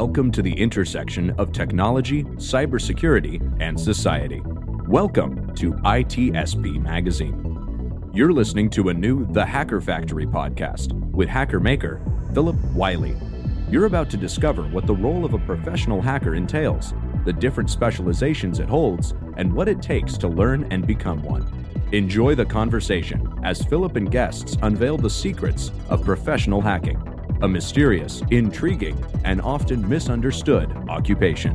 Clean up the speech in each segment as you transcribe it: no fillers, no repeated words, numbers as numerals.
Welcome to the intersection of technology, cybersecurity, and society. Welcome to ITSP Magazine. You're listening to a new The Hacker Factory podcast with hacker maker Phillip Wylie. You're about to discover what the role of a professional hacker entails, the different specializations it holds, and what it takes to learn and become one. Enjoy the conversation as Phillip and guests unveil the secrets of professional hacking, a mysterious, intriguing, and often misunderstood occupation.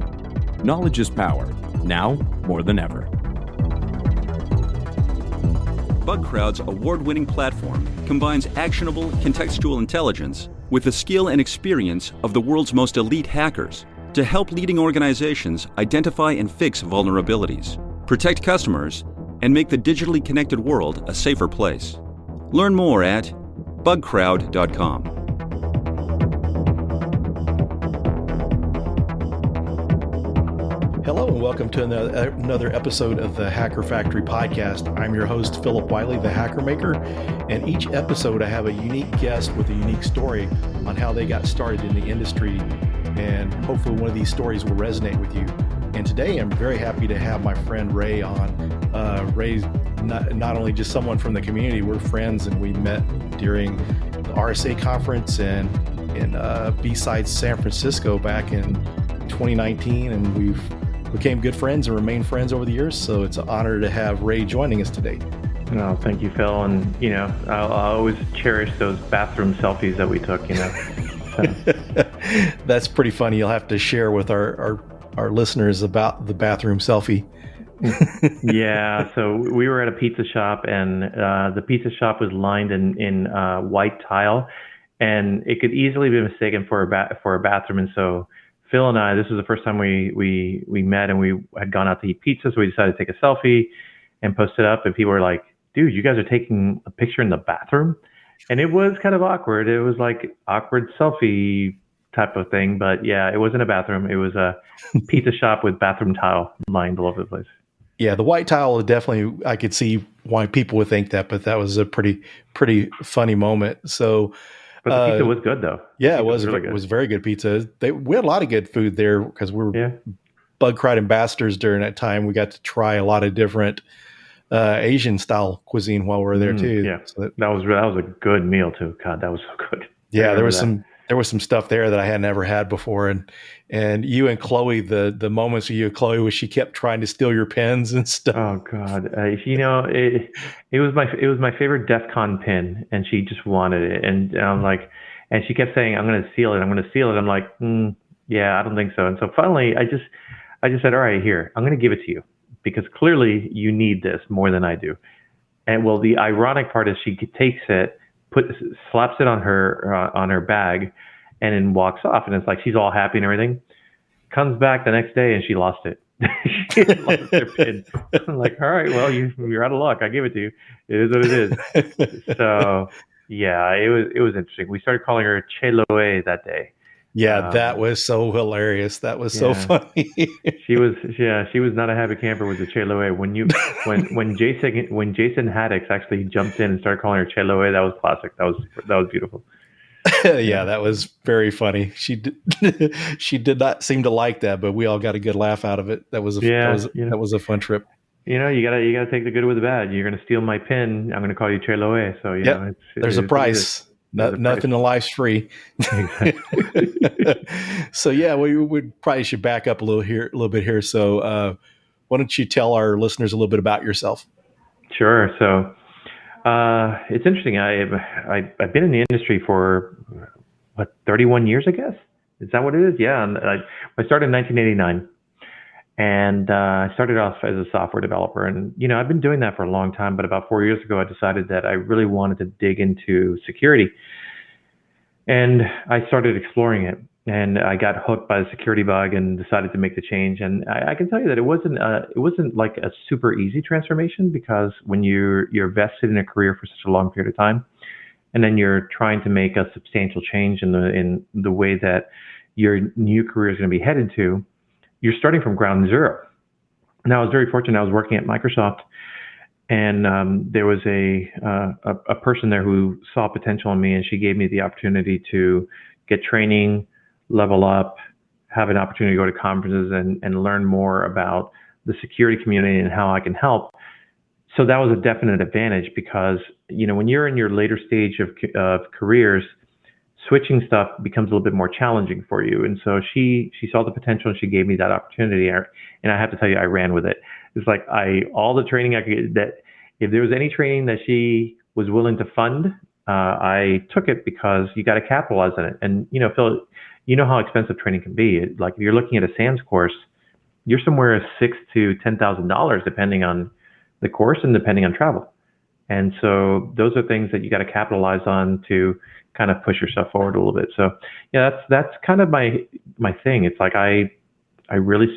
Knowledge is power, now more than ever. BugCrowd's award-winning platform combines actionable contextual intelligence with the skill and experience of the world's most elite hackers to help leading organizations identify and fix vulnerabilities, protect customers, and make the digitally connected world a safer place. Learn more at bugcrowd.com. Hello and welcome to another episode of the Hacker Factory podcast. I'm your host, Phillip Wylie, the Hacker Maker, and each episode I have a unique guest with a unique story on how they got started in the industry, and hopefully one of these stories will resonate with you. And today I'm very happy to have my friend Rey on. Rey's not only just someone from the community, we're friends, and we met during the RSA conference and in B-Sides San Francisco back in 2019, and we've became good friends and remained friends over the years. So it's an honor to have Rey joining us today. No, thank you, Phil. And, I'll always cherish those bathroom selfies that we took, So. That's pretty funny. You'll have to share with our listeners about the bathroom selfie. Yeah. So we were at a pizza shop, and the pizza shop was lined in white tile, and it could easily be mistaken for a bathroom. And so Phil and I, this was the first time we met, and we had gone out to eat pizza, so we decided to take a selfie and post it up. And people were like, "Dude, you guys are taking a picture in the bathroom?" And it was kind of awkward. It was like awkward selfie type of thing. But yeah, it wasn't a bathroom. It was a pizza shop with bathroom tile lined all over the place. Yeah, the white tile definitely, I could see why people would think that, but that was a pretty funny moment. So. But the pizza was good, though. Yeah, it was really good. It was very good pizza. We had a lot of good food there because we were BugCrowd ambassadors during that time. We got to try a lot of different Asian style cuisine while we were there too. Yeah, so that was a good meal too. God, that was so good. Yeah, there was some stuff there that I had never had before, and you and Chloe, the moments with you and Chloe where she kept trying to steal your pens and stuff. Oh God, it was my favorite DEF CON pin, and she just wanted it, and I'm like, and she kept saying, "I'm going to steal it. I'm going to steal it." I'm like, yeah, I don't think so. And so finally, I just said, "All right, here, I'm going to give it to you because clearly you need this more than I do." And well, the ironic part is she takes it, slaps it on her bag, and then walks off. And it's like she's all happy and everything. Comes back the next day and she lost it. She lost her pin. I'm like, all right, well, you're out of luck. I give it to you. It is what it is. So yeah, it was interesting. We started calling her Che Loe that day. Yeah, that was so hilarious. That was so funny. She was not a happy camper with the Che Loe. When Jason Haddix actually jumped in and started calling her Che Loe, that was classic. That was beautiful. Yeah, that was very funny. She did not seem to like that, but we all got a good laugh out of it. That was a fun trip. You gotta take the good with the bad. You're gonna steal my pin, I'm gonna call you Che Loe. So there's a price. Nothing in life's free. So yeah, we probably should back up a little bit here. So why don't you tell our listeners a little bit about yourself? Sure. So it's interesting. I've been in the industry for 31 years, I guess. Is that what it is? Yeah. And I started in 1989, and I started off as a software developer. And I've been doing that for a long time. But about 4 years ago, I decided that I really wanted to dig into security, and I started exploring it. And I got hooked by the security bug and decided to make the change. And I can tell you that it wasn't like a super easy transformation, because when you're vested in a career for such a long period of time, and then you're trying to make a substantial change in the way that your new career is going to be headed to, you're starting from ground zero. Now, I was very fortunate. I was working at Microsoft, and there was a person there who saw potential in me, and she gave me the opportunity to get training, level up, have an opportunity to go to conferences and learn more about the security community and how I can help. So that was a definite advantage because, when you're in your later stage of careers, switching stuff becomes a little bit more challenging for you. And so she saw the potential and she gave me that opportunity. And I have to tell you, I ran with it. It's like all the training I could get, that if there was any training that she was willing to fund, I took it because you got to capitalize on it. And, Phil, you know how expensive training can be. Like if you're looking at a SAMS course, you're somewhere $6,000 to $10,000 depending on the course and depending on travel. And so those are things that you got to capitalize on to kind of push yourself forward a little bit. So yeah, that's kind of my thing. It's like I really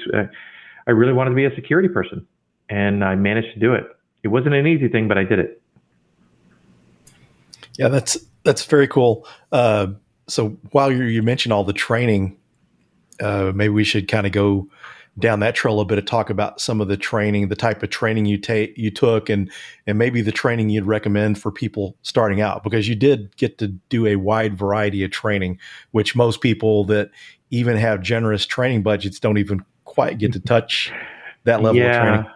wanted to be a security person, and I managed to do it. It wasn't an easy thing, but I did it. Yeah, that's very cool. So while you mentioned all the training, maybe we should kind of go down that trail a bit and talk about some of the training, the type of training you took, and maybe the training you'd recommend for people starting out, because you did get to do a wide variety of training, which most people that even have generous training budgets don't even quite get to touch that level of training.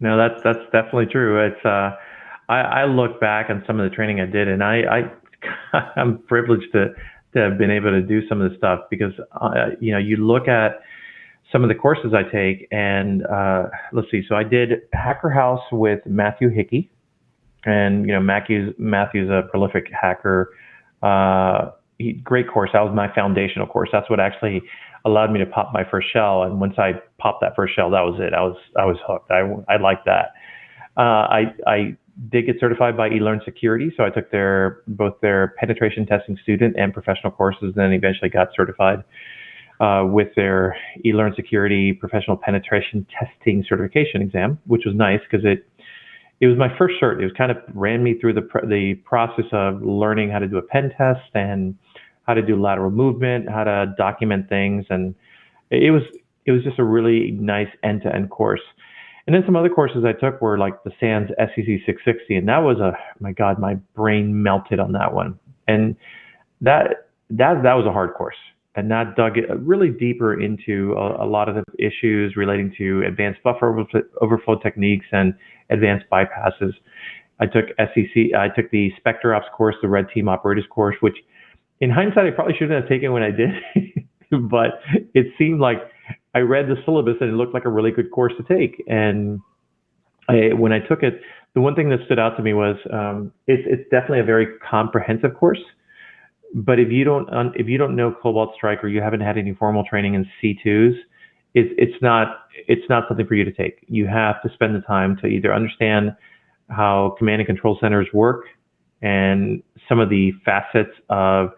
No, that's definitely true. It's I look back on some of the training I did, and I'm privileged to have been able to do some of this stuff because you look at some of the courses I take, and let's see. So I did Hacker House with Matthew Hickey, and Matthew's a prolific hacker. Great course. That was my foundational course. That's what actually allowed me to pop my first shell. And once I popped that first shell, that was it. I was hooked. I liked that. I did get certified by eLearn Security, so I took both their penetration testing student and professional courses, then eventually got certified with their eLearn Security professional penetration testing certification exam, which was nice because it was my first cert. It was kind of ran me through the process of learning how to do a pen test and how to do lateral movement, how to document things, and it was just a really nice end-to-end course. And then some other courses I took were like the SANS SEC 660, and that was my God, my brain melted on that one. And that was a hard course, and that dug really deeper into a lot of the issues relating to advanced buffer overflow techniques and advanced bypasses. I took the Spectre Ops course, the Red Team Operators course, which in hindsight, I probably shouldn't have taken when I did, but it seemed like I read the syllabus and it looked like a really good course to take. And when I took it, the one thing that stood out to me was it's definitely a very comprehensive course. But if you don't know Cobalt Strike or you haven't had any formal training in C2s, it's not something for you to take. You have to spend the time to either understand how command and control centers work and some of the facets of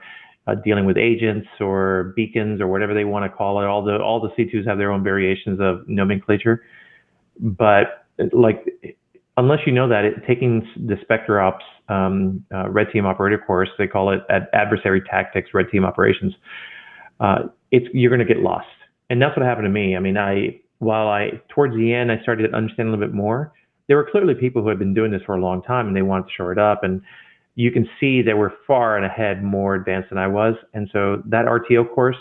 dealing with agents or beacons or whatever they want to call it. All the C2s have their own variations of nomenclature, but unless you know that, taking the Spectre Ops Red Team Operator course, they call it Adversary Tactics Red Team Operations. You're going to get lost, and that's what happened to me. I mean, towards the end I started to understand a little bit more. There were clearly people who had been doing this for a long time, and they wanted to shore it up, and you can see they were far and ahead, more advanced than I was. And so that RTO course,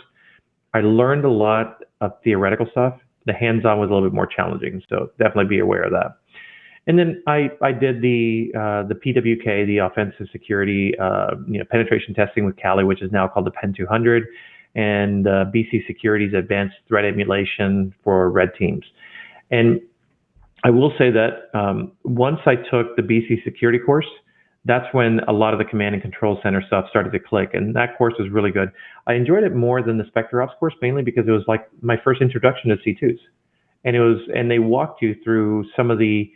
I learned a lot of theoretical stuff. The hands-on was a little bit more challenging, so definitely be aware of that. And then I did the PWK, the Offensive Security penetration testing with Kali, which is now called the Pen 200, and BC Security's Advanced Threat Emulation for Red Teams. And I will say that once I took the BC Security course, that's when a lot of the command and control center stuff started to click, and that course was really good. I enjoyed it more than the Spectre Ops course, mainly because it was like my first introduction to C2s, and they walked you through some of the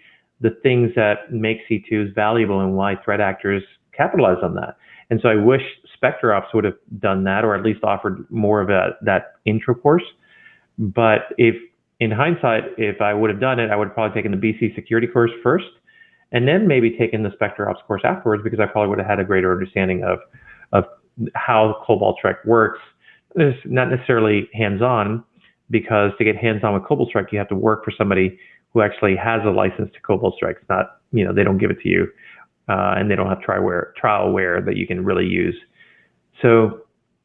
things that make C2s valuable and why threat actors capitalize on that. And so I wish Spectre Ops would have done that, or at least offered more of that intro course. But in hindsight, if I would have done it, I would have probably taken the BC Security course first, and then maybe taken the Spectre Ops course afterwards, because I probably would have had a greater understanding of how Cobalt Strike works. It's not necessarily hands-on, because to get hands-on with Cobalt Strike, you have to work for somebody who actually has a license to Cobalt Strike. It's not, they don't give it to you, and they don't have trialware that you can really use. So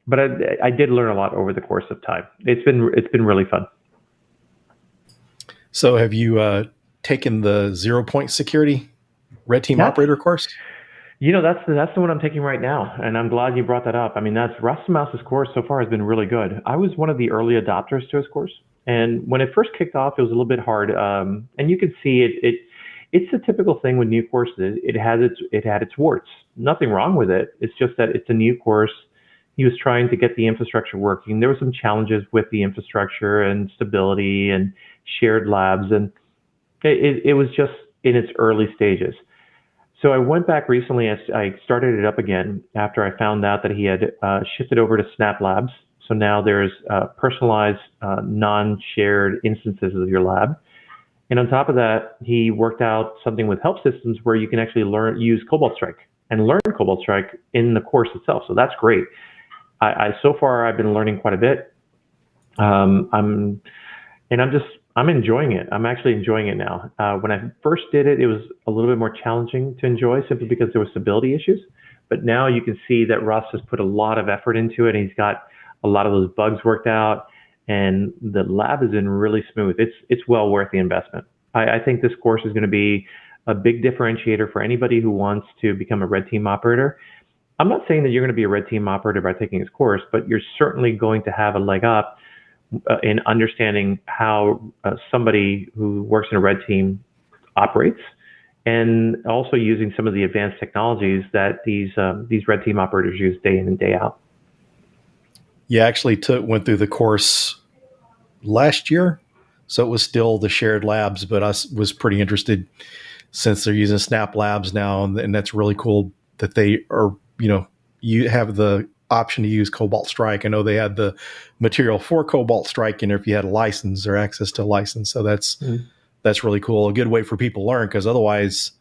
but I did learn a lot over the course of time. It's been really fun. So have you taken the 0-point security red team operator course? That's the one I'm taking right now, and I'm glad you brought that up. I mean, that's Russ Mouse's course so far has been really good. I was one of the early adopters to his course, and when it first kicked off, it was a little bit hard. And you can see it's a typical thing with new courses. It had its warts. Nothing wrong with it. It's just that it's a new course. He was trying to get the infrastructure working. There were some challenges with the infrastructure and stability and shared labs, and it was just in its early stages. So I went back recently. I started it up again after I found out that he had shifted over to Snap Labs. So now there's personalized, non-shared instances of your lab. And on top of that, he worked out something with help systems where you can actually use Cobalt Strike and learn Cobalt Strike in the course itself. So that's great. So far I've been learning quite a bit. I'm enjoying it. I'm actually enjoying it now. When I first did it, it was a little bit more challenging to enjoy simply because there were stability issues. But now you can see that Russ has put a lot of effort into it, and he's got a lot of those bugs worked out, and the lab is in really smooth. It's well worth the investment. I think this course is going to be a big differentiator for anybody who wants to become a red team operator. I'm not saying that you're going to be a red team operator by taking his course, but you're certainly going to have a leg up in understanding how somebody who works in a red team operates, and also using some of the advanced technologies that these red team operators use day in and day out. Yeah, actually went through the course last year, so it was still the shared labs, but I was pretty interested since they're using Snap Labs now, and that's really cool that they are, you have the option to use Cobalt Strike. I know they had the material for Cobalt Strike in there if you had a license or access to a license. So that's really cool. A good way for people to learn, because otherwise,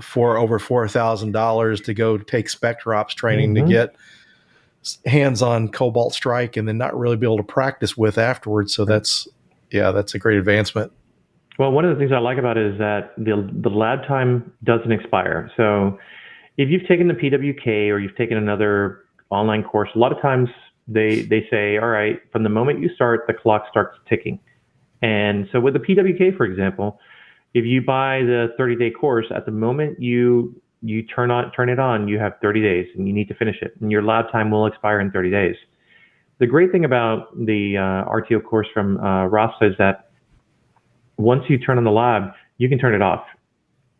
for over $4,000 to go take SpectreOps training to get hands-on Cobalt Strike and then not really be able to practice with afterwards. So that's a great advancement. Well, one of the things I like about it is that the lab time doesn't expire. So if you've taken the PWK or you've taken another online course, a lot of times they say, all right, from the moment you start, the clock starts ticking. And so with the PWK, for example, if you buy the 30-day course, at the moment you turn it on, you have 30 days and you need to finish it. And your lab time will expire in 30 days. The great thing about the RTO course from Rasta is that once you turn on the lab, you can turn it off.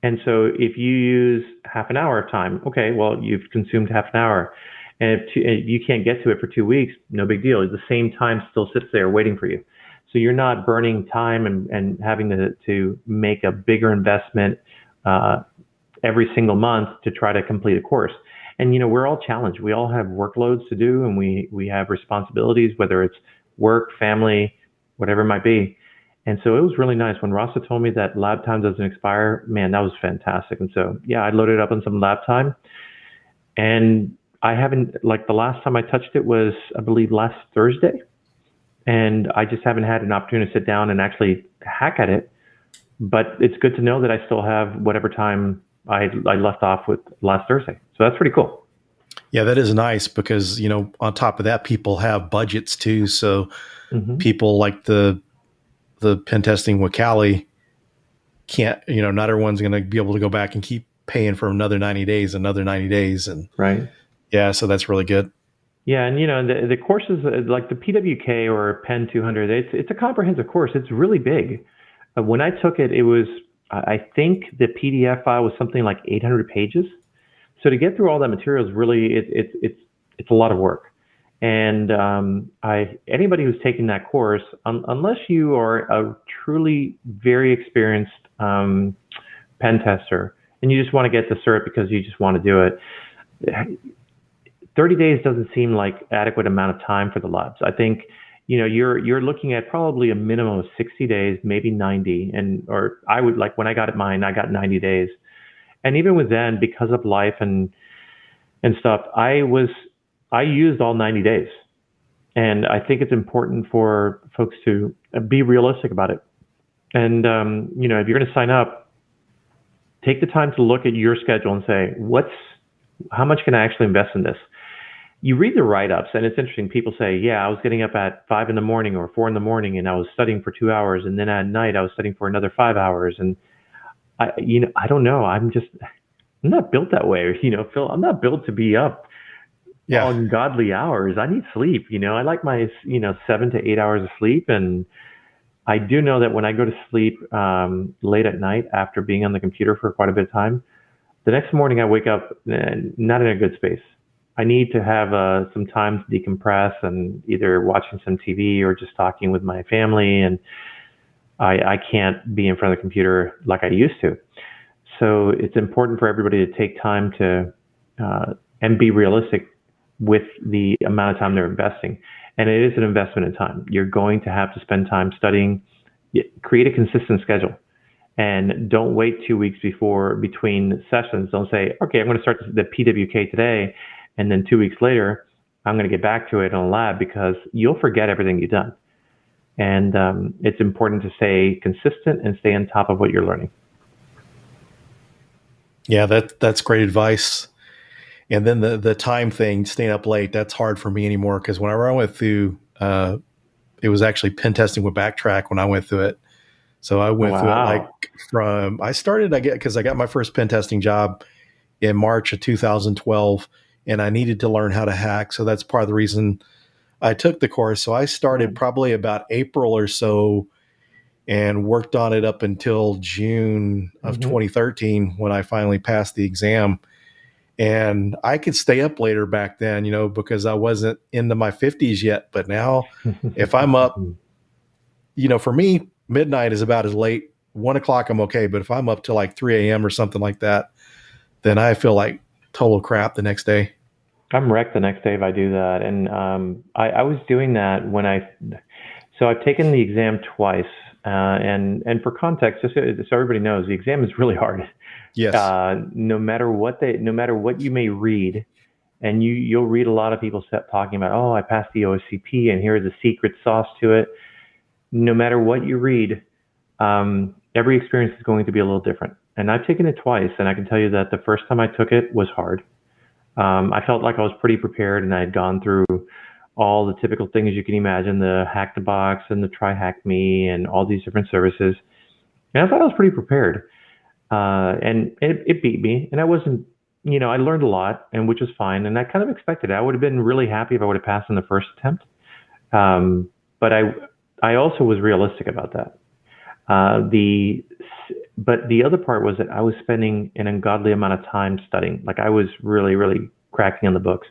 And so if you use half an hour of time, okay, well, you've consumed half an hour. And if you can't get to it for 2 weeks, no big deal. The same time still sits there waiting for you. So you're not burning time and having to make a bigger investment every single month to try to complete a course. And, we're all challenged. We all have workloads to do, and we have responsibilities, whether it's work, family, whatever it might be. And so it was really nice when Rasta told me that lab time doesn't expire. Man, that was fantastic. And so, I loaded up on some lab time, and I haven't, the last time I touched it was, I believe, last Thursday. And I just haven't had an opportunity to sit down and actually hack at it. But it's good to know that I still have whatever time I left off with last Thursday. So that's pretty cool. Yeah, that is nice because, on top of that, people have budgets too. So people like the pen testing with Cali can't, not everyone's going to be able to go back and keep paying for another 90 days. And right. Yeah, so that's really good. Yeah. And, the courses like the PWK or Pen 200, it's a comprehensive course. It's really big. When I took it, it was, I think the PDF file was something like 800 pages. So to get through all that material is really, it's a lot of work. And anybody who's taking that course, unless you are a truly very experienced pen tester and you just want to get the cert because you just want to do it, 30 days doesn't seem like adequate amount of time for the labs. I think, you're looking at probably a minimum of 60 days, maybe 90. Or I would, like when I got mine, I got 90 days. And even with then, because of life and stuff, I used all 90 days. And I think it's important for folks to be realistic about it. And, if you're going to sign up, take the time to look at your schedule and say, how much can I actually invest in this? you read the write-ups, and it's interesting. People say, yeah, I was getting up at 5 in the morning or 4 in the morning, and I was studying for 2 hours, and then at night I was studying for another 5 hours. And I don't know. I'm not built that way. Phil, I'm not built to be up Yeah. ungodly hours. I need sleep. I like my 7 to 8 hours of sleep, and I do know that when I go to sleep late at night after being on the computer for quite a bit of time, the next morning I wake up not in a good space. I need to have some time to decompress and either watching some TV or just talking with my family. And I can't be in front of the computer like I used to. So it's important for everybody to take time to and be realistic with the amount of time they're investing. And it is an investment in time. You're going to have to spend time studying. Create a consistent schedule. And don't wait 2 weeks between sessions. Don't say, okay, I'm going to start the PWK today, and then 2 weeks later, I'm going to get back to it on lab, because you'll forget everything you've done. And it's important to stay consistent and stay on top of what you're learning. Yeah, that's great advice. And then the time thing, staying up late, that's hard for me anymore, because whenever I went through, it was actually pen testing with Backtrack when I went through it. So I went through it because I got my first pen testing job in March of 2012, and I needed to learn how to hack. So that's part of the reason I took the course. So I started probably about April or so and worked on it up until June of 2013 when I finally passed the exam. And I could stay up later back then, because I wasn't into my 50s yet. But now if I'm up, for me, midnight is about as late. 1 o'clock, I'm okay. But if I'm up till like 3 a.m. or something like that, then I feel like total crap the next day. I'm wrecked the next day if I do that. And I was doing that so I've taken the exam twice. And for context, just so everybody knows, the exam is really hard. Yes. No matter what you may read, and you'll read a lot of people talking about, oh, I passed the OSCP, and here's the secret sauce to it. No matter what you read, every experience is going to be a little different. And I've taken it twice, and I can tell you that the first time I took it was hard. I felt like I was pretty prepared, and I had gone through all the typical things you can imagine, the Hack the Box and the Try Hack Me and all these different services. And I thought I was pretty prepared. And it beat me. And I wasn't, I learned a lot, and which was fine. And I kind of expected it. I would have been really happy if I would have passed in the first attempt. But I also was realistic about that. But the other part was that I was spending an ungodly amount of time studying. Like, I was really, really cracking on the books.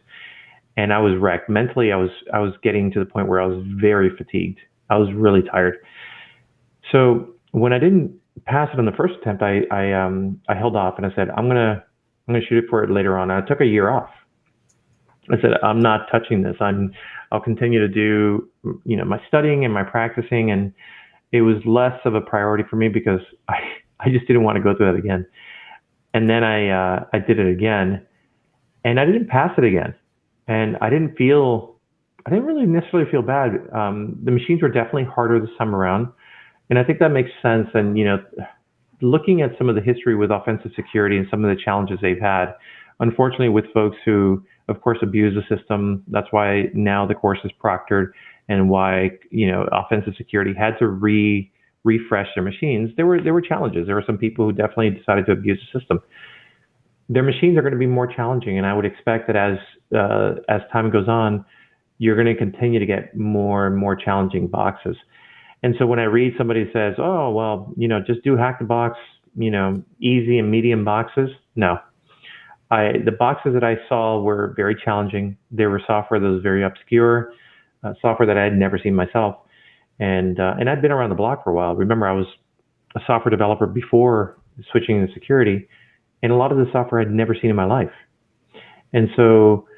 And I was wrecked. Mentally, I was getting to the point where I was very fatigued. I was really tired. So when I didn't pass it on the first attempt, I held off, and I said, I'm gonna shoot it for it later on. And I took a year off. I said, I'm not touching this. I'll continue to do my studying and my practicing, and it was less of a priority for me because I just didn't want to go through that again. And then I did it again, and I didn't pass it again. And I didn't really necessarily feel bad. The machines were definitely harder this time around. And I think that makes sense. And, looking at some of the history with offensive security and some of the challenges they've had, unfortunately, with folks who, of course, abuse the system, that's why now the course is proctored, and why, offensive security had to refresh their machines. There were challenges. There were some people who definitely decided to abuse the system. Their machines are going to be more challenging, and I would expect that as time goes on, you're going to continue to get more and more challenging boxes. And so when I read somebody says, "Oh, well, just do Hack the Box, easy and medium boxes," no. The boxes that I saw were very challenging. There were software that was very obscure, software that I had never seen myself, and I'd been around the block for a while. Remember, I was a software developer before switching into security. And a lot of the software I'd never seen in my life. And so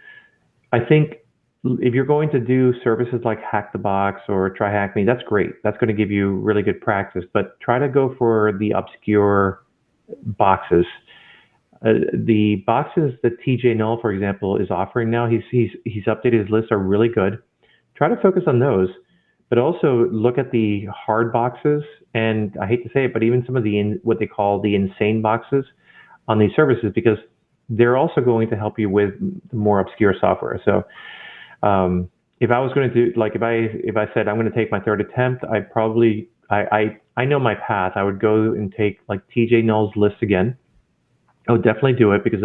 I think if you're going to do services like Hack the Box or Try Hack Me, that's great. That's going to give you really good practice. But try to go for the obscure boxes. The boxes that TJ Null, for example, is offering now, he's updated his list, are really good. Try to focus on those. But also look at the hard boxes. And I hate to say it, but even some of what they call the insane boxes on these services, because they're also going to help you with more obscure software. So if I was going to do, like, if I said I'm going to take my third attempt, I know my path. I would go and take like TJ Null's list again. I would definitely do it because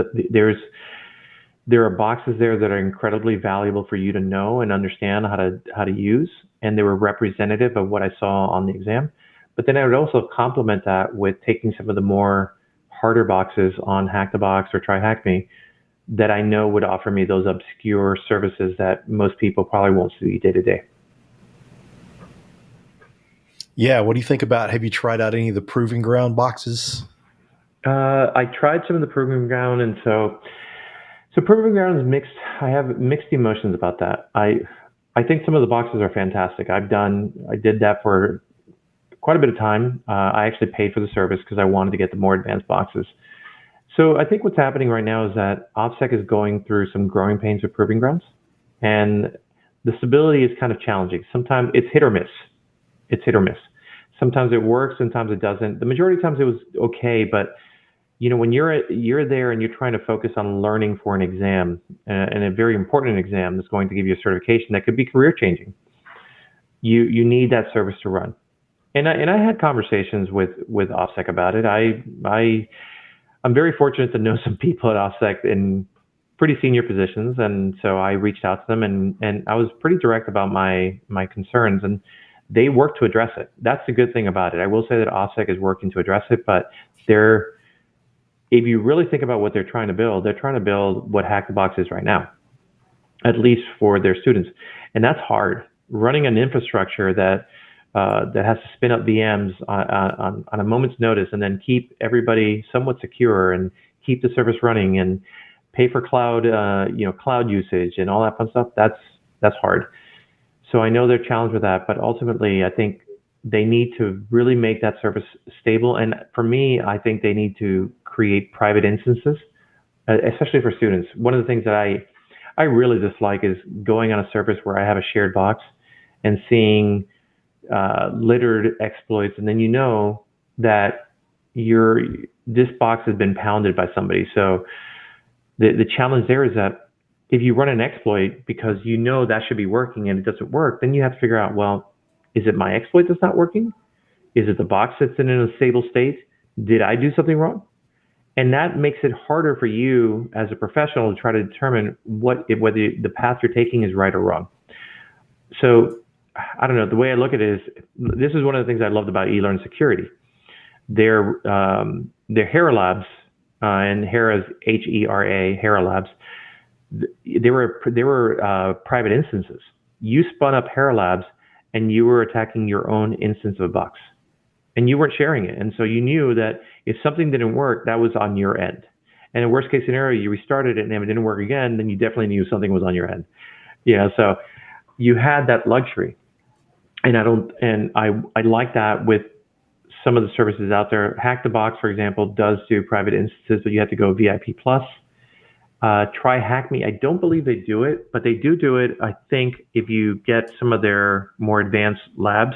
there are boxes there that are incredibly valuable for you to know and understand how to use, and they were representative of what I saw on the exam. But then I would also complement that with taking some of the more harder boxes on Hack the Box or Try Hack Me that I know would offer me those obscure services that most people probably won't see day to day. Yeah, what do you think about? Have you tried out any of the Proving Ground boxes? I tried some of the Proving Ground, and so Proving Ground is mixed. I have mixed emotions about that. I think some of the boxes are fantastic. I did that for quite a bit of time. I actually paid for the service because I wanted to get the more advanced boxes. So I think what's happening right now is that OPSEC is going through some growing pains with Proving Grounds, and the stability is kind of challenging. Sometimes it's hit or miss. Sometimes it works, sometimes it doesn't. The majority of times it was okay, but when you're there and you're trying to focus on learning for an exam, and a very important exam that's going to give you a certification that could be career changing, you need that service to run. And I had conversations with OPSEC about it. I'm very fortunate to know some people at OPSEC in pretty senior positions, and so I reached out to them and I was pretty direct about my concerns, and they worked to address it. That's the good thing about it. I will say that OPSEC is working to address it, but if you really think about what they're trying to build what Hack the Box is right now, at least for their students. And that's hard. Running an infrastructure that has to spin up VMs on a moment's notice and then keep everybody somewhat secure and keep the service running and pay for cloud usage and all that fun stuff, that's hard. So I know they're challenged with that, but ultimately I think they need to really make that service stable. And for me, I think they need to create private instances, especially for students. One of the things that I really dislike is going on a service where I have a shared box and seeing littered exploits, and then that this box has been pounded by somebody. So the challenge there is that if you run an exploit because that should be working and it doesn't work, then you have to figure out, well, is it my exploit that's not working? Is it the box that's in a stable state? Did I do something wrong? And that makes it harder for you as a professional to try to determine whether the path you're taking is right or wrong. So I don't know. The way I look at it is, this is one of the things I loved about eLearn Security. Their Hera Labs, and Hera is Hera, Hera Labs. They were private instances. You spun up Hera Labs, and you were attacking your own instance of a box, and you weren't sharing it. And so you knew that if something didn't work, that was on your end. And in worst case scenario, you restarted it, and if it didn't work again, then you definitely knew something was on your end. So you had that luxury. And I like that with some of the services out there. Hack the Box, for example, does do private instances, but you have to go VIP plus. Try Hack Me. I don't believe they do it, but they do it. I think if you get some of their more advanced labs,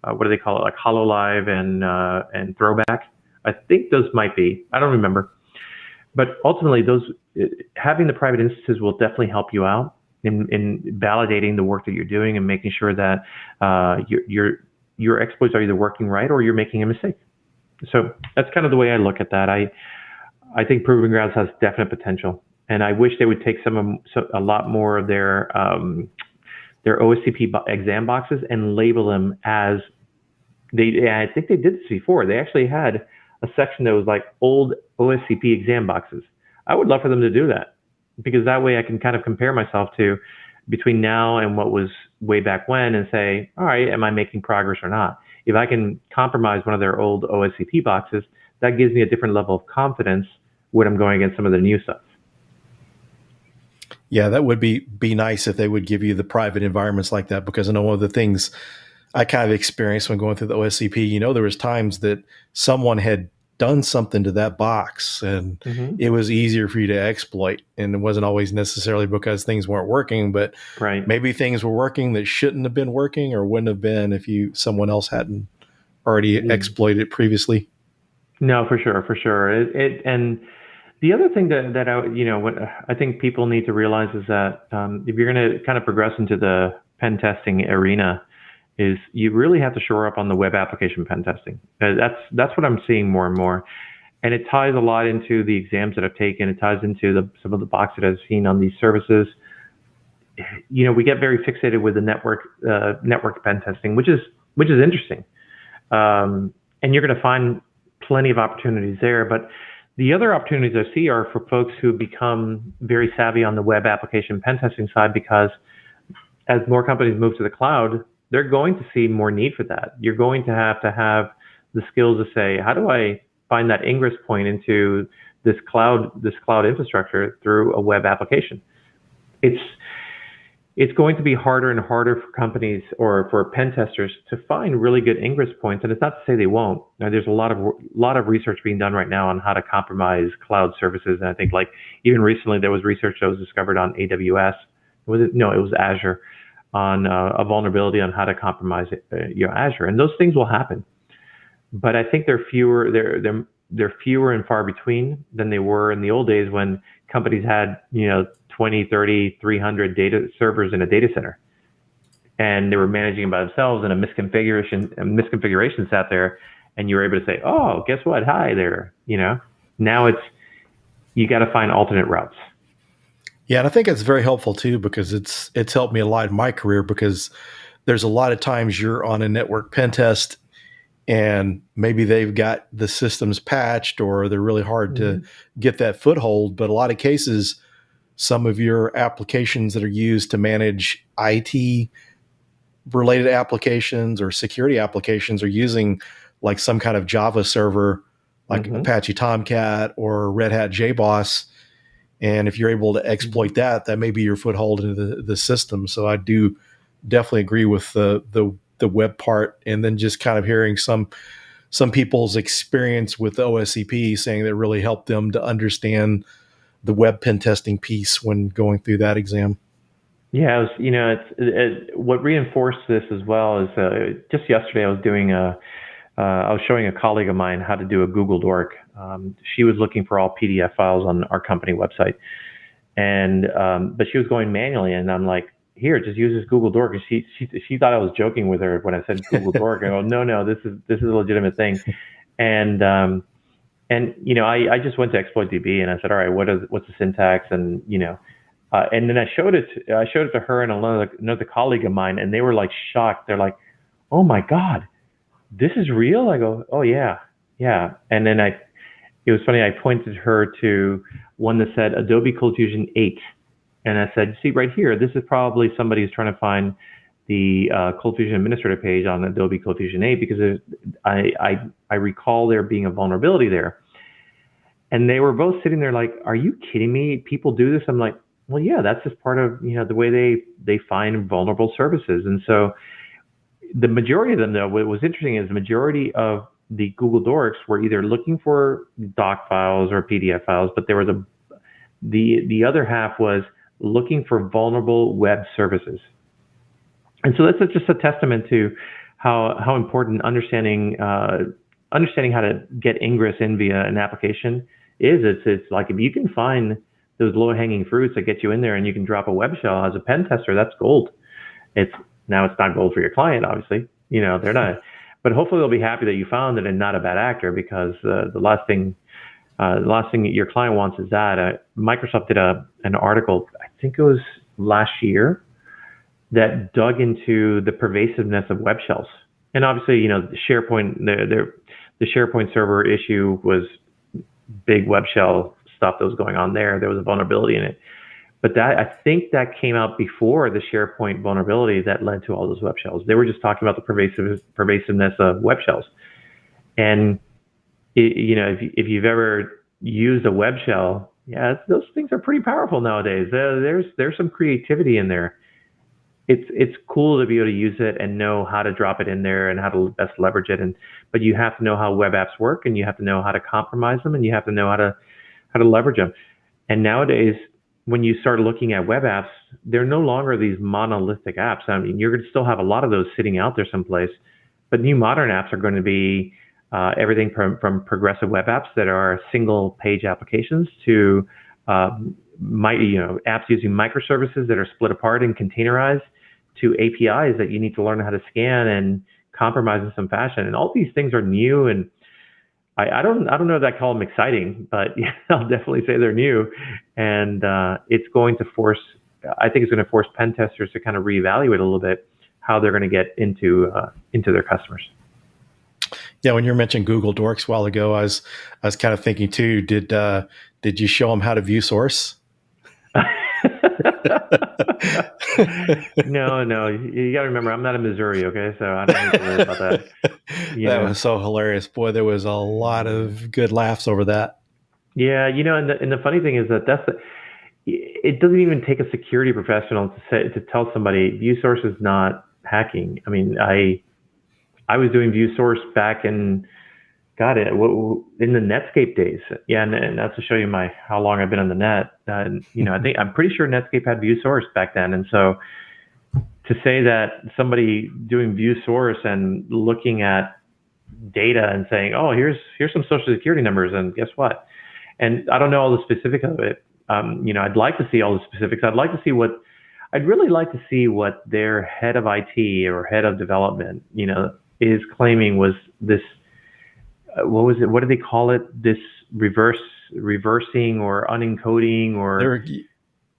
what do they call it? Like HoloLive and Throwback. I think those might be. I don't remember. But ultimately, having the private instances will definitely help you out in validating the work that you're doing and making sure that your exploits are either working right or you're making a mistake. So that's kind of the way I look at that. I think Proving Grounds has definite potential, and I wish they would take a lot more of their OSCP exam boxes and label them as I think they did this before. They actually had a section that was like old OSCP exam boxes. I would love for them to do that, because that way I can kind of compare myself to between now and what was way back when and say, all right, am I making progress or not? If I can compromise one of their old OSCP boxes, that gives me a different level of confidence when I'm going against some of the new stuff. Yeah, that would be nice if they would give you the private environments like that, because I know one of the things I kind of experienced when going through the OSCP, there was times that someone had done something to that box and it was easier for you to exploit. And it wasn't always necessarily because things weren't working, but maybe things were working that shouldn't have been working or wouldn't have been if someone else hadn't already exploited it previously. No, for sure. And The other thing that what I think people need to realize is that if you're going to kind of progress into the pen testing arena, is you really have to shore up on the web application pen testing. That's what I'm seeing more and more, and it ties a lot into the exams that I've taken. It ties into some of the box that I've seen on these services. We get very fixated with the network pen testing, which is interesting, and you're going to find plenty of opportunities there, but the other opportunities I see are for folks who become very savvy on the web application pen testing side, because as more companies move to the cloud, they're going to see more need for that. You're going to have the skills to say, how do I find that ingress point into this cloud infrastructure through a web application? It's going to be harder and harder for companies or for pen testers to find really good ingress points. And it's not to say they won't. Now, there's a lot of research being done right now on how to compromise cloud services. And I think like even recently there was research that was discovered on AWS. It was Azure, on a vulnerability on how to compromise your Azure. And those things will happen. But I think they're fewer and far between than they were in the old days when companies had 20, 30, 300 data servers in a data center, and they were managing them by themselves, and a misconfiguration sat there, and you were able to say, oh, guess what? Hi there. Now you got to find alternate routes. Yeah, and I think it's very helpful too, because it's helped me a lot in my career, because there's a lot of times you're on a network pen test and maybe they've got the systems patched or they're really hard to get that foothold. But a lot of cases, some of your applications that are used to manage IT related applications or security applications are using like some kind of Java server, like Apache Tomcat or Red Hat JBoss. And if you're able to exploit that may be your foothold into the system. So I do definitely agree with the web part. And then just kind of hearing some people's experience with OSCP, saying that really helped them to understand the web pen testing piece when going through that exam. Yeah, what reinforced this as well is just yesterday I was showing a colleague of mine how to do a Google Dork. She was looking for all PDF files on our company website, and but she was going manually, and I'm like, here, just use this Google Dork. And she thought I was joking with her when I said Google Dork. I go, no, this is a legitimate thing, and I just went to exploit DB and I said, all right, what's the syntax, and and then I showed it to her and another colleague of mine, and they were like shocked. They're like, oh my God, this is real? I go, oh yeah. And then it was funny, I pointed her to one that said Adobe Cold Fusion 8. And I said, see right here, this is probably somebody who's trying to find the Cold Fusion administrator page on Adobe Cold Fusion 8, because I recall there being a vulnerability there. And they were both sitting there like, are you kidding me? People do this? I'm like, well, yeah, that's just part of the way they find vulnerable services. And so the majority of them, though, what was interesting is the majority of the Google Dorks were either looking for doc files or PDF files, but there was the other half was looking for vulnerable web services. And so that's just a testament to how important understanding how to get ingress in via an application is. It's like, if you can find those low-hanging fruits that get you in there and you can drop a web shell as a pen tester, that's gold. Now it's not gold for your client, obviously. They're not, but hopefully they'll be happy that you found it and not a bad actor, because the last thing that your client wants is that. Microsoft did an article, I think it was last year, that dug into the pervasiveness of web shells. And obviously, the SharePoint, the SharePoint server issue was big web shell stuff that was going on there. There was a vulnerability in it. But I think that came out before the SharePoint vulnerability that led to all those web shells. They were just talking about the pervasiveness of web shells. And if you've ever used a web shell, those things are pretty powerful nowadays. There's some creativity in there. It's cool to be able to use it and know how to drop it in there and how to best leverage it. But you have to know how web apps work, and you have to know how to compromise them, and you have to know how to leverage them. And nowadays, when you start looking at web apps, they're no longer these monolithic apps. I mean, you're going to still have a lot of those sitting out there someplace, but new modern apps are going to be everything from progressive web apps that are single page applications to apps using microservices that are split apart and containerized to APIs that you need to learn how to scan and compromise in some fashion. And all these things are new, and I don't know that I call them exciting, but yeah, I'll definitely say they're new. And it's going to force pen testers to kind of reevaluate a little bit how they're going to get into their customers. Yeah, when you mentioned Google Dorks a while ago, I was kind of thinking too. Did you show them how to view source? No. You got to remember, I'm not in Missouri, okay? So I don't need to worry about that. That was so hilarious. Boy, there was a lot of good laughs over that. Yeah, and the funny thing is that it doesn't even take a security professional to tell somebody view source is not hacking. I mean, I was doing view source back in in the Netscape days. Yeah, and that's to show you how long I've been on the net. I'm pretty sure Netscape had view source back then, and so to say that somebody doing view source and looking at data and saying, oh, here's some social security numbers, and guess what? And I don't know all the specifics of it. I'd like to see all the specifics. I'd really like to see what their head of IT or head of development, is claiming was this. What was it? What do they call it? This reversing or unencoding or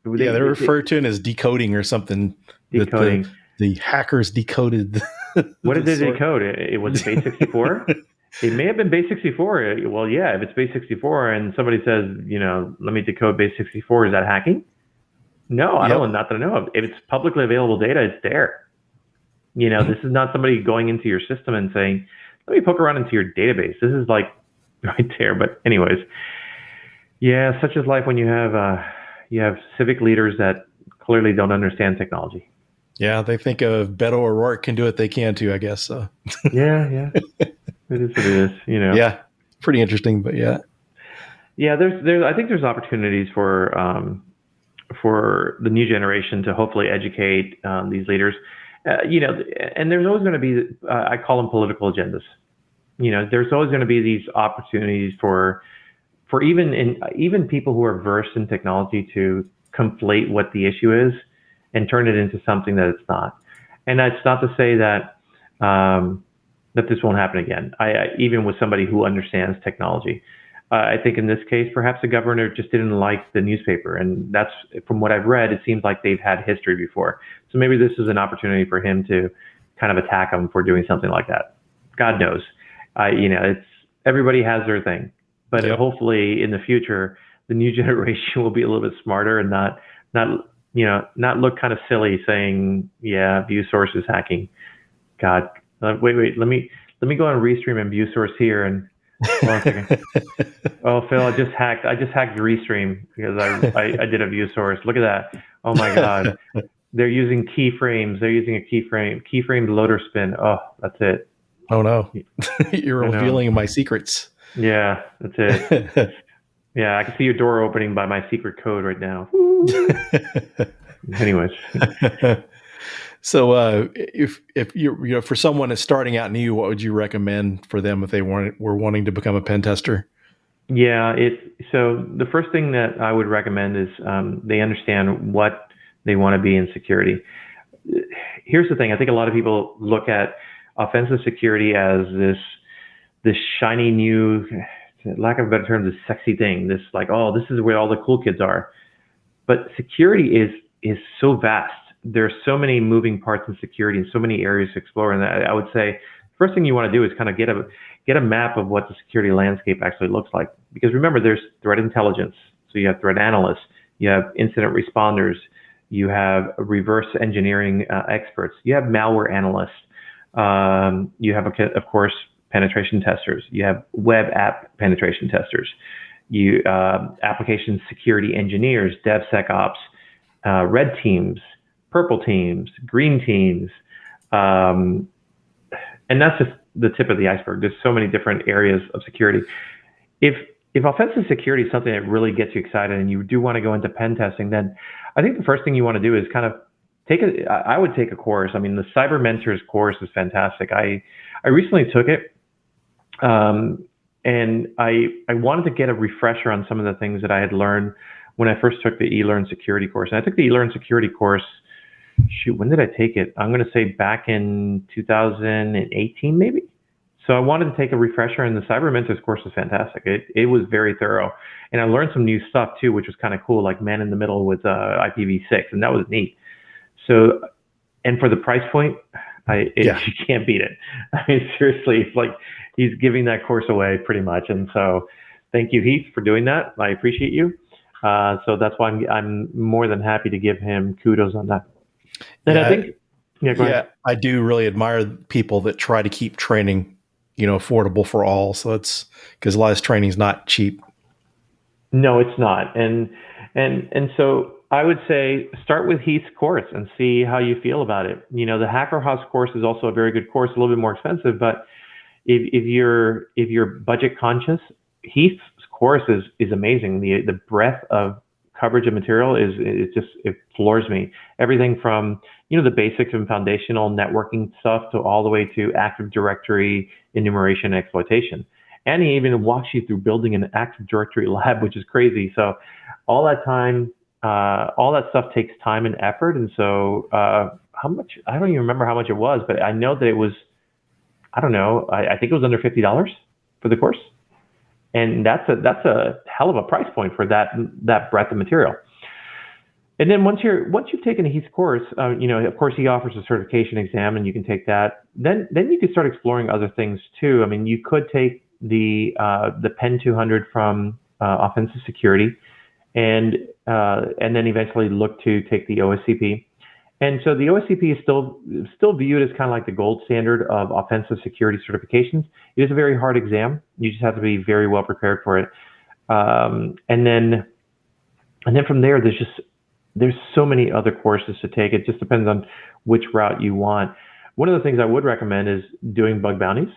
they're referred to it as decoding or something. Decoding. The hackers decoded. What did they decode? It was base 64. It may have been base 64. Well, yeah, if it's base 64 and somebody says, let me decode base 64, is that hacking? No, I don't. Not that I know of. If it's publicly available data, it's there. This is not somebody going into your system and saying, let me poke around into your database. This is like right there. But anyways, yeah, such is life when you have civic leaders that clearly don't understand technology. Yeah, they think of Beto O'Rourke can do it. They can too, I guess. So. Yeah. It is what it is, Yeah, pretty interesting, but yeah. Yeah, I think there's opportunities for the new generation to hopefully educate these leaders. And there's always going to be, I call them political agendas. There's always going to be these opportunities for even people who are versed in technology to conflate what the issue is and turn it into something that it's not. And that's not to say that that this won't happen again. Even with somebody who understands technology, I think in this case, perhaps the governor just didn't like the newspaper, and that's, from what I've read, it seems like they've had history before. So maybe this is an opportunity for him to kind of attack them for doing something like that. God knows, it's everybody has their thing, but hopefully in the future, the new generation will be a little bit smarter and not look kind of silly saying, yeah, view source is hacking. God, wait, let me go on Restream and view source here and. Hold on a second. Oh, Phil, I just hacked Restream because I did a view source. Look at that. Oh my God. They're using keyframes. They're using a keyframed loader spin. Oh, that's it. Oh no. You're revealing my secrets. Yeah, that's it. Yeah, I can see your door opening by my secret code right now. Anyways. So, if you for someone that's starting out new, what would you recommend for them if they were wanting to become a pen tester? Yeah, so the first thing that I would recommend is they understand what they want to be in security. Here's the thing: I think a lot of people look at offensive security as this shiny new, lack of a better term, this sexy thing. This like, oh, this is where all the cool kids are. But security is so vast. There's so many moving parts in security and so many areas to explore. And I would say the first thing you want to do is kind of get a map of what the security landscape actually looks like. Because remember, there's threat intelligence. So you have threat analysts, you have incident responders, you have reverse engineering experts, you have malware analysts, you have, of course, penetration testers, you have web app penetration testers, you application security engineers, DevSecOps, red teams, purple teams, green teams, and that's just the tip of the iceberg. There's so many different areas of security. If offensive security is something that really gets you excited and you do want to go into pen testing, then I think the first thing you want to do is kind of I would take a course. I mean, the Cyber Mentors course is fantastic. I recently took it. And I wanted to get a refresher on some of the things that I had learned when I first took the eLearn Security course. And I took the eLearn Security course, when did I take it? I'm going to say back in 2018, maybe. So I wanted to take a refresher, and the Cyber Mentors course was fantastic. It was very thorough. And I learned some new stuff too, which was kind of cool, like man in the middle with IPv6, and that was neat. So, and for the price point, you can't beat it. I mean, seriously, it's like he's giving that course away pretty much. And so thank you, Heath, for doing that. I appreciate you. So that's why I'm more than happy to give him kudos on that. And I think, go ahead. I do really admire people that try to keep training, affordable for all. So it's because a lot of this training is not cheap. No, it's not. And so I would say start with Heath's course and see how you feel about it. The Hacker House course is also a very good course, a little bit more expensive, but if you're budget conscious, Heath's course is amazing. The breadth of coverage of material it floors me. Everything from the basics and foundational networking stuff to all the way to Active Directory enumeration and exploitation. And he even walks you through building an Active Directory lab, which is crazy. So all that time, all that stuff takes time and effort. And so how much, I don't even remember how much it was, but I know that it was, I don't know, I think it was under $50 for the course. And that's a hell of a price point for that breadth of material. And then once you've taken Heath's course, of course he offers a certification exam, and you can take that. Then you can start exploring other things too. I mean, you could take the Pen 200 from Offensive Security, and then eventually look to take the OSCP. And so the OSCP is still viewed as kind of like the gold standard of offensive security certifications. It is a very hard exam. You just have to be very well prepared for it. And then from there, there's so many other courses to take. It just depends on which route you want. One of the things I would recommend is doing bug bounties.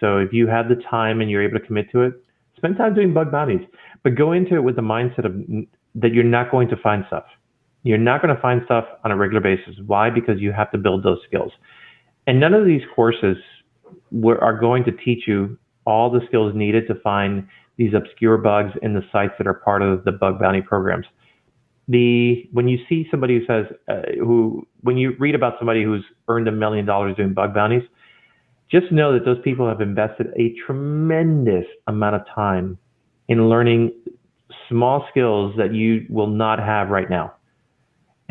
So if you have the time and you're able to commit to it, spend time doing bug bounties, but go into it with the mindset of that you're not going to find stuff. You're not going to find stuff on a regular basis. Why? Because you have to build those skills. And none of these courses are going to teach you all the skills needed to find these obscure bugs in the sites that are part of the bug bounty programs. When you see somebody who says, when you read about somebody who's earned $1 million doing bug bounties, just know that those people have invested a tremendous amount of time in learning small skills that you will not have right now.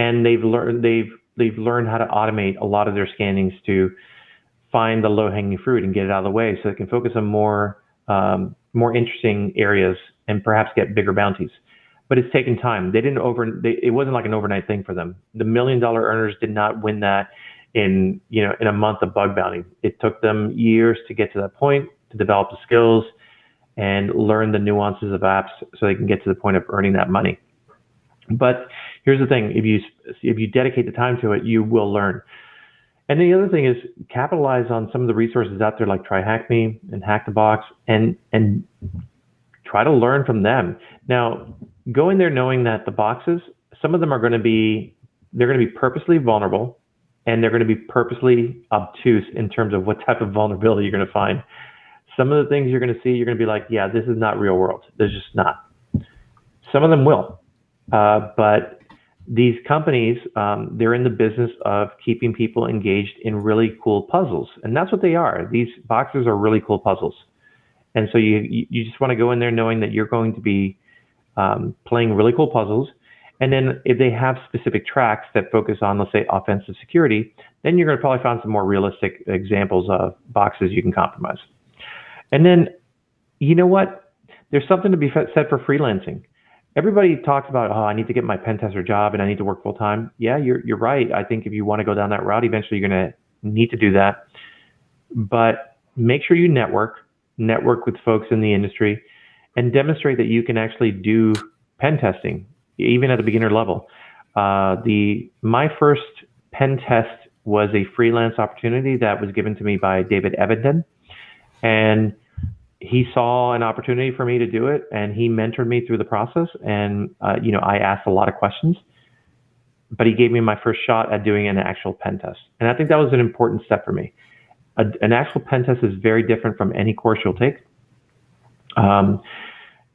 And they've learned how to automate a lot of their scannings to find the low-hanging fruit and get it out of the way, so they can focus on more interesting areas and perhaps get bigger bounties. But it's taken time. It wasn't like an overnight thing for them. The $1 million earners did not win that in a month of bug bounty. It took them years to get to that point, to develop the skills and learn the nuances of apps so they can get to the point of earning that money. But here's the thing, if you dedicate the time to it, you will learn. And the other thing is capitalize on some of the resources out there like TryHackMe and Hack the Box and try to learn from them. Now, go in there knowing that the boxes, some of them are going to be purposely vulnerable, and they're going to be purposely obtuse in terms of what type of vulnerability you're going to find. Some of the things you're going to see, you're going to be like, yeah, this is not real world. There's just not. Some of them will. But these companies, they're in the business of keeping people engaged in really cool puzzles. And that's what they are. These boxes are really cool puzzles. And so you just want to go in there knowing that you're going to be playing really cool puzzles. And then if they have specific tracks that focus on, let's say, offensive security, then you're going to probably find some more realistic examples of boxes you can compromise. And then, you know what? There's something to be said for freelancing. Everybody talks about, I need to get my pen tester job and I need to work full time. Yeah, you're right. I think if you want to go down that route, eventually you're going to need to do that. But make sure you network with folks in the industry, and demonstrate that you can actually do pen testing, even at the beginner level. My first pen test was a freelance opportunity that was given to me by David Evenden, and he saw an opportunity for me to do it, and he mentored me through the process. And I asked a lot of questions, but he gave me my first shot at doing an actual pen test, and I think that was an important step for me. an actual pen test is very different from any course you'll take.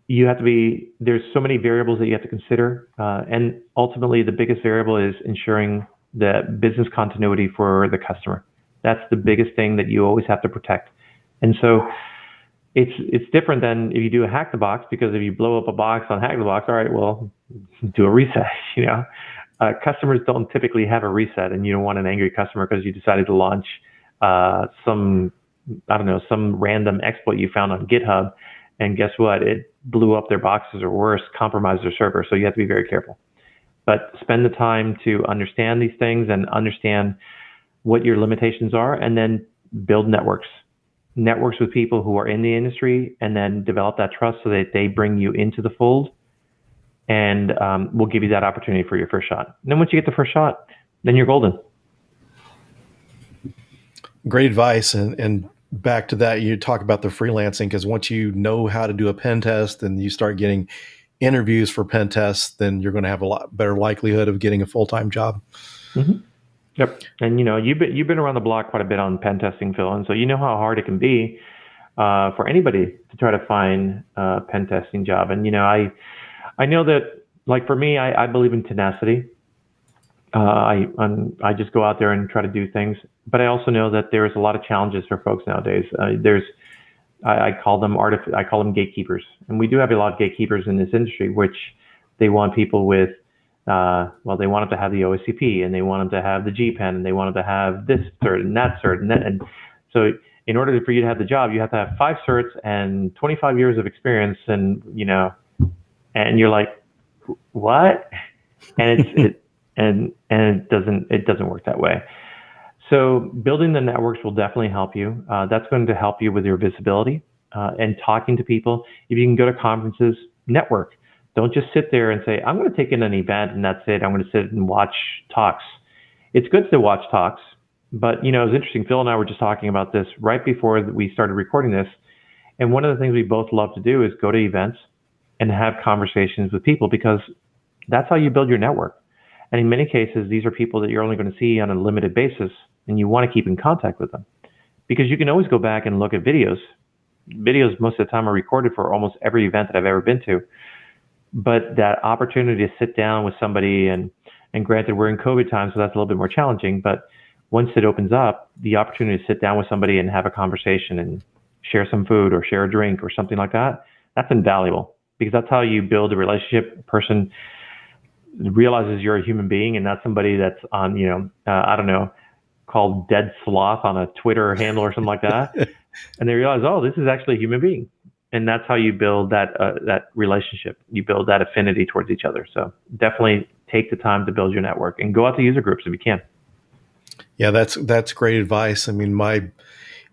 You have to there's so many variables that you have to consider. And ultimately, the biggest variable is ensuring the business continuity for the customer. That's the biggest thing that you always have to protect. And so it's different than if you do a hack the box, because if you blow up a box on hack the box, all right, well, do a reset, Customers don't typically have a reset, and you don't want an angry customer because you decided to launch some random exploit you found on GitHub, and guess what? It blew up their boxes, or worse, compromised their server. So you have to be very careful. But spend the time to understand these things and understand what your limitations are, and then build networks with people who are in the industry, and then develop that trust so that they bring you into the fold, and we'll give you that opportunity for your first shot. And then once you get the first shot, then you're golden. Great advice. And back to that, you talk about the freelancing, because once you know how to do a pen test and you start getting interviews for pen tests, then you're going to have a lot better likelihood of getting a full-time job. Mm-hmm. Yep. And you've been around the block quite a bit on pen testing, Phil, and so you know how hard it can be for anybody to try to find a pen testing job. And I know that, like, for me, I believe in tenacity. I just go out there and try to do things, but I also know that there's a lot of challenges for folks nowadays. I call them gatekeepers, and we do have a lot of gatekeepers in this industry, which they want people with. They want them to have the OSCP, and they want them to have the GPen, and they want them to have this cert and that cert, and so in order for you to have the job, you have to have 5 certs and 25 years of experience, and and you're like, what? And it doesn't work that way. So building the networks will definitely help you. That's going to help you with your visibility and talking to people. If you can go to conferences, network. Don't just sit there and say, I'm going to take in an event and that's it. I'm going to sit and watch talks. It's good to watch talks, but it was interesting. Phil and I were just talking about this right before we started recording this. And one of the things we both love to do is go to events and have conversations with people, because that's how you build your network. And in many cases, these are people that you're only going to see on a limited basis, and you want to keep in contact with them, because you can always go back and look at videos. Videos most of the time are recorded for almost every event that I've ever been to. But that opportunity to sit down with somebody, and granted, we're in COVID time, so that's a little bit more challenging. But once it opens up, the opportunity to sit down with somebody and have a conversation and share some food or share a drink or something like that, that's invaluable, because that's how you build a relationship. A person realizes you're a human being and not somebody that's on, called dead sloth on a Twitter handle or something like that. And they realize, oh, this is actually a human being. And that's how you build that relationship. You build that affinity towards each other. So definitely take the time to build your network and go out to user groups if you can. Yeah, that's great advice. I mean,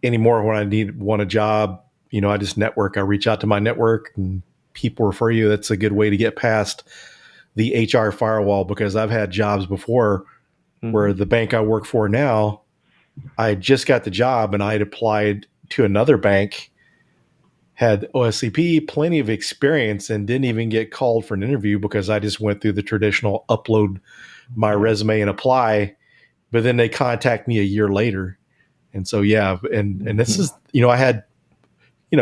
anymore when I want a job, I just network. I reach out to my network and people refer you. That's a good way to get past the HR firewall, because I've had jobs before where the bank I work for now, I just got the job and I had applied to another bank, had OSCP, plenty of experience, and didn't even get called for an interview because I just went through the traditional upload my resume and apply. But then they contact me a year later. And so, yeah. And this is, I had,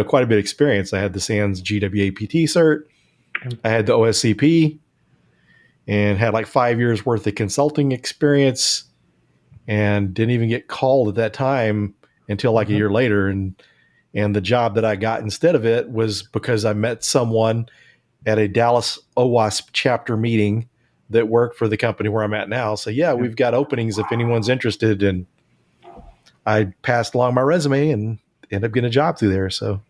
quite a bit of experience. I had the SANS GWAPT cert. I had the OSCP and had like 5 years worth of consulting experience, and didn't even get called at that time until like a year later. And the job that I got instead of it was because I met someone at a Dallas OWASP chapter meeting that worked for the company where I'm at now. So yeah, we've got openings if anyone's interested. And I passed along my resume and ended up getting a job through there. So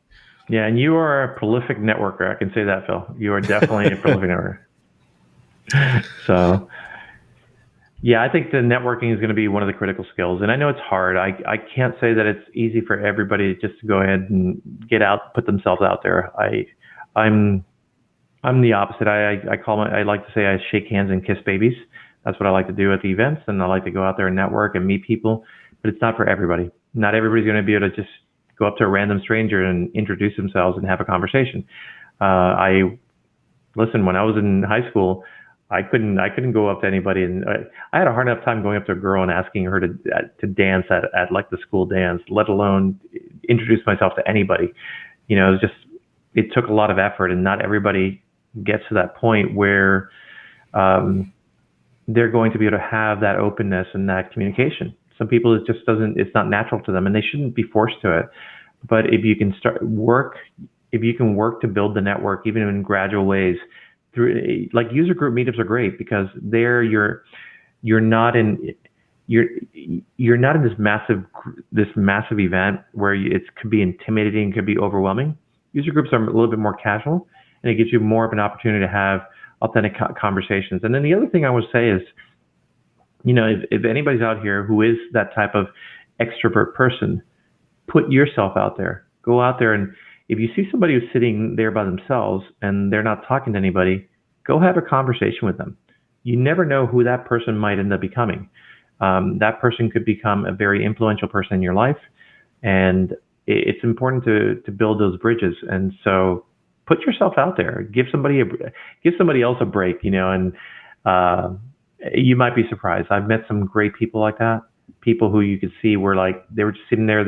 yeah, and you are a prolific networker. I can say that, Phil. You are definitely a prolific networker. So yeah, I think the networking is going to be one of the critical skills. And I know it's hard. I can't say that it's easy for everybody just to go ahead and get out, put themselves out there. I'm the opposite. I like to say I shake hands and kiss babies. That's what I like to do at the events, and I like to go out there and network and meet people. But it's not for everybody. Not everybody's going to be able to just go up to a random stranger and introduce themselves and have a conversation. When I was in high school, I couldn't go up to anybody, and I had a hard enough time going up to a girl and asking her to dance at like the school dance, let alone introduce myself to anybody. It took a lot of effort, and not everybody gets to that point where they're going to be able to have that openness and that communication. Some people, it's not natural to them, and they shouldn't be forced to it. But if you can work to build the network, even in gradual ways, through like user group meetups are great, because there you're not in this massive event where it could be intimidating, could be overwhelming. User groups are a little bit more casual, and it gives you more of an opportunity to have authentic conversations. And then the other thing I would say is, if anybody's out here who is that type of extrovert person, put yourself out there. Go out there, and if you see somebody who's sitting there by themselves and they're not talking to anybody, go have a conversation with them. You never know who that person might end up becoming. That person could become a very influential person in your life, and it's important to build those bridges. And so, put yourself out there. Give somebody else a break. And you might be surprised. I've met some great people like that. People who you could see were like, they were just sitting there.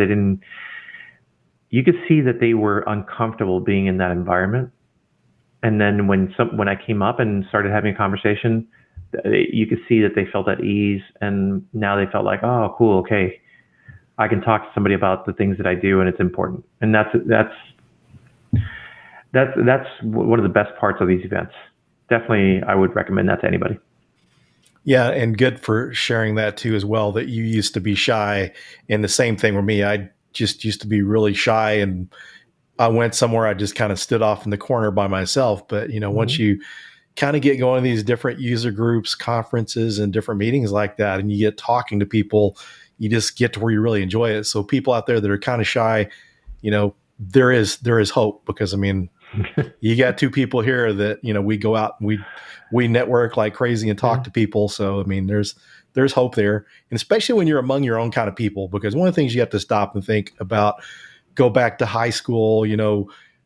You could see that they were uncomfortable being in that environment. And then when I came up and started having a conversation, you could see that they felt at ease, and now they felt like, oh, cool, okay, I can talk to somebody about the things that I do, and it's important. And that's one of the best parts of these events. Definitely, I would recommend that to anybody. Yeah, and good for sharing that too as well, that you used to be shy. And the same thing with me. I just used to be really shy, and I went somewhere, I just kind of stood off in the corner by myself. But, once you kind of get going to these different user groups, conferences, and different meetings like that, and you get talking to people, you just get to where you really enjoy it. So people out there that are kind of shy, there is hope, because you got two people here that, we go out and we network like crazy and talk to people. So, there's hope there. And especially when you're among your own kind of people, because one of the things you have to stop and think about, go back to high school,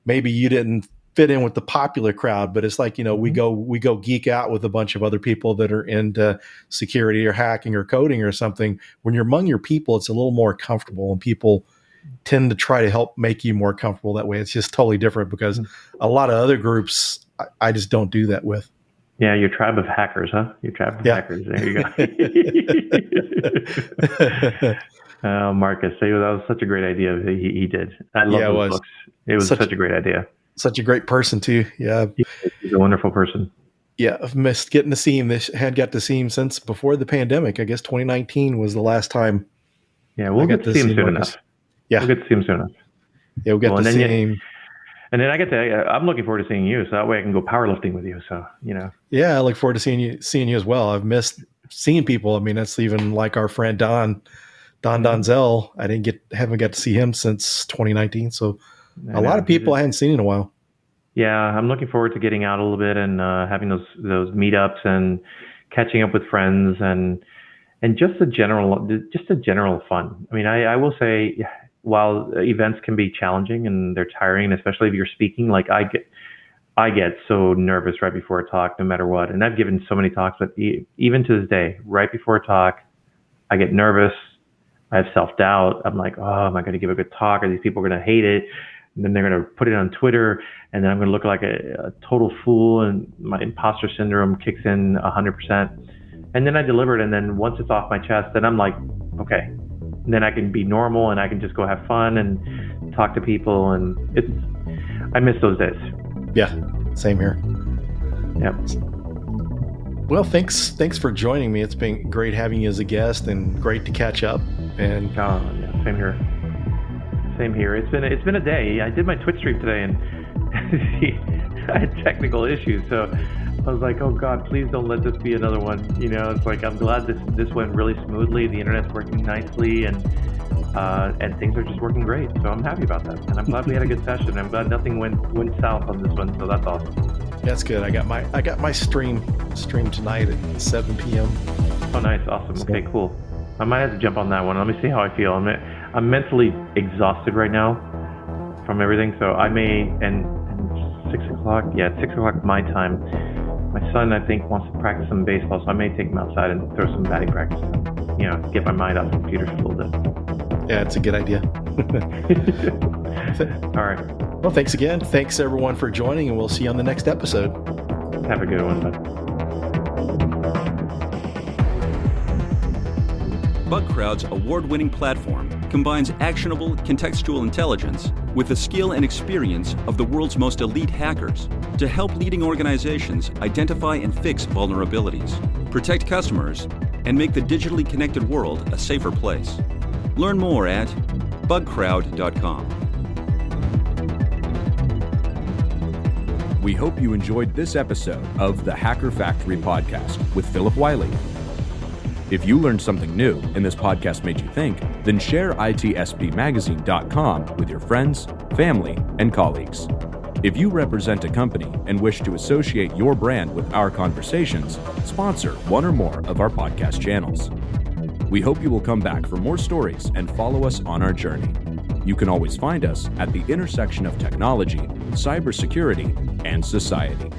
maybe you didn't fit in with the popular crowd, but it's like, we go geek out with a bunch of other people that are into security or hacking or coding or something. When you're among your people, it's a little more comfortable, and people tend to try to help make you more comfortable that way. It's just totally different, because a lot of other groups, I just don't do that with. Yeah, your tribe of hackers, huh? Your tribe of hackers. There you go. Oh, Marcus, that was such a great idea. He did. I love those books. It was such a great idea. Such a great person too. Yeah, he's a wonderful person. Yeah, I've missed getting to see him. Had got to see him since before the pandemic. I guess 2019 was the last time. Yeah, we'll get to see him soon enough. Yeah, we'll get to see him soon enough. Yeah, we'll get to see him. And then I'm looking forward to seeing you, so that way I can go powerlifting with you. So, Yeah, I look forward to seeing you as well. I've missed seeing people. That's even like our friend Don Donzel. I haven't got to see him since 2019. So a lot of people I hadn't seen in a while. Yeah, I'm looking forward to getting out a little bit and having those meetups and catching up with friends and just a general fun. I will say, while events can be challenging and they're tiring, especially if you're speaking, like I get so nervous right before a talk, no matter what. And I've given so many talks, but even to this day, right before a talk, I get nervous. I have self-doubt. I'm like, oh, am I going to give a good talk? Are these people going to hate it? And then they're going to put it on Twitter, and then I'm going to look like a total fool, and my imposter syndrome kicks in 100%. And then I deliver it, and then once it's off my chest, then I'm like, okay. And then I can be normal, and I can just go have fun and talk to people, and I miss those days. Yeah, same here. Yep. Well, thanks for joining me. It's been great having you as a guest, and great to catch up. And yeah, same here. Same here. It's been a day. I did my Twitch stream today, and I had technical issues, so I was like, oh God, please don't let this be another one. It's like, I'm glad this went really smoothly. The internet's working nicely, and things are just working great. So I'm happy about that, and I'm glad we had a good session. I'm glad nothing went south on this one. So that's awesome. That's good. I got my stream tonight at 7 p.m. Oh, nice, awesome. Okay, cool. I might have to jump on that one. Let me see how I feel. I'm mentally exhausted right now from everything. So I may, and 6 o'clock. Yeah, 6 o'clock my time. My son, I think, wants to practice some baseball, so I may take him outside and throw some batting practice. Get my mind off the computers a little bit. Yeah, it's a good idea. All right. Well, thanks again. Thanks everyone for joining, and we'll see you on the next episode. Have a good one, bud. BugCrowd's award-winning platform combines actionable contextual intelligence with the skill and experience of the world's most elite hackers to help leading organizations identify and fix vulnerabilities, protect customers, and make the digitally connected world a safer place. Learn more at bugcrowd.com. We hope you enjoyed this episode of the Hacker Factory podcast with Phillip Wylie. If you learned something new and this podcast made you think, then share itspmagazine.com with your friends, family, and colleagues. If you represent a company and wish to associate your brand with our conversations, sponsor one or more of our podcast channels. We hope you will come back for more stories and follow us on our journey. You can always find us at the intersection of technology, cybersecurity, and society.